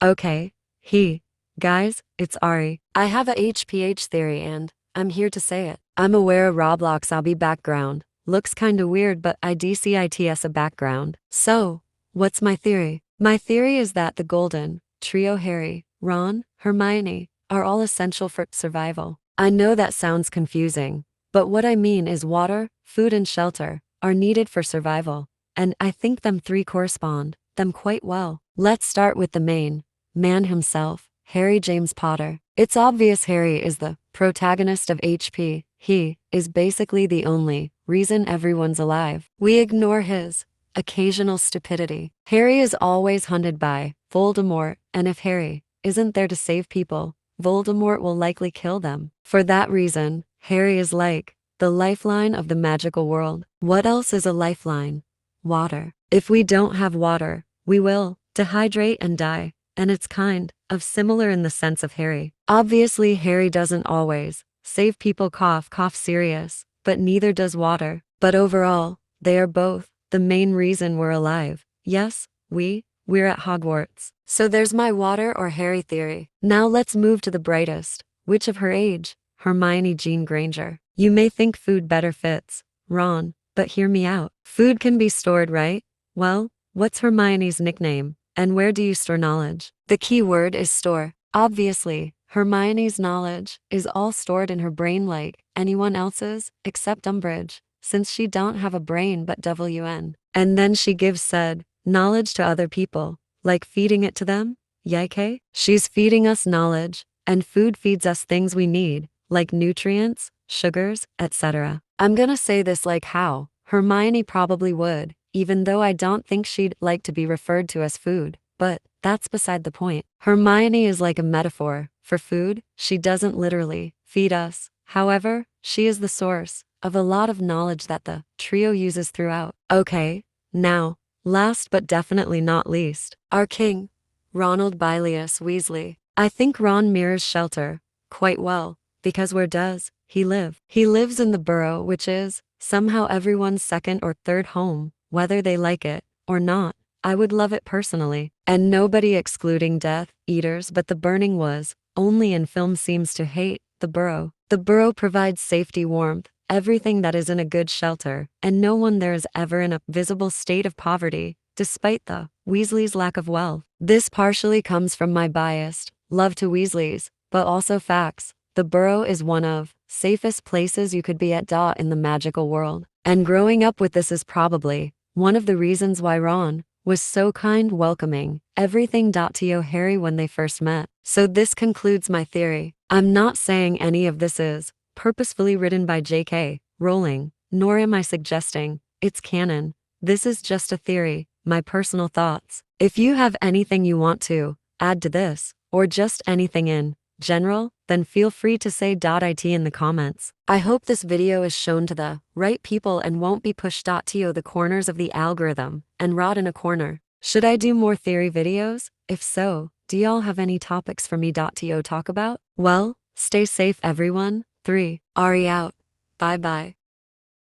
Okay, guys, it's Ari. I have a HPH theory and I'm here to say it. I'm aware of Roblox I'll be background. Looks kinda weird but IDCITS a background. So, what's my theory? My theory is that the golden trio Harry, Ron, Hermione are all essential for survival. I know that sounds confusing, but what I mean is water, food and shelter are needed for survival, and I think them three correspond them quite well. Let's start with the main man himself, Harry James Potter. It's obvious Harry is the protagonist of HP. He is basically the only reason everyone's alive. We ignore his occasional stupidity. Harry is always hunted by Voldemort, and if Harry isn't there to save people, Voldemort will likely kill them. For that reason, Harry is like the lifeline of the magical world. What else is a lifeline? Water. If we don't have water, we will dehydrate and die, and it's kind of similar in the sense of Harry. Obviously, Harry doesn't always save people cough serious, but neither does water. But overall, they are both the main reason we're alive. Yes, we're at Hogwarts. So there's my water or Harry theory. Now let's move to the brightest. Which of her age? Hermione Jean Granger. You may think food better fits Ron, but hear me out. Food can be stored, right? Well, what's Hermione's nickname? And where do you store knowledge? The key word is store. Obviously, Hermione's knowledge is all stored in her brain like anyone else's, except Umbridge, since she don't have a brain but WN. And then she gives said knowledge to other people, like feeding it to them. Yike? She's feeding us knowledge, and food feeds us things we need, like nutrients, sugars, etc. I'm gonna say this like how Hermione probably would, even though I don't think she'd like to be referred to as food, but that's beside the point. Hermione is like a metaphor for food. She doesn't literally feed us. However, she is the source of a lot of knowledge that the trio uses throughout. Okay, now, last but definitely not least, our king, Ronald Bilius Weasley. I think Ron mirrors shelter quite well, because where does he live? He lives in the Burrow, which is somehow everyone's second or third home, whether they like it or not. I would love it personally. And nobody excluding Death Eaters but the Burning was only in film seems to hate the Burrow. The Burrow provides safety, warmth, everything that is in a good shelter, and no one there is ever in a visible state of poverty, despite the Weasleys' lack of wealth. This partially comes from my biased love to Weasleys, but also facts. The Burrow is one of safest places you could be at in the magical world. And growing up with this is probably one of the reasons why Ron was so kind, welcoming, everything to Harry when they first met. So this concludes my theory. I'm not saying any of this is purposefully written by J.K. Rowling, nor am I suggesting it's canon. This is just a theory, my personal thoughts. If you have anything you want to add to this, or just anything in general, then feel free to say .it in the comments. I hope this video is shown to the right people and won't be pushed to the corners of the algorithm and rot in a corner. Should I do more theory videos? If so, do y'all have any topics for me to talk about? Well, stay safe everyone. 3. Ari out. Bye bye.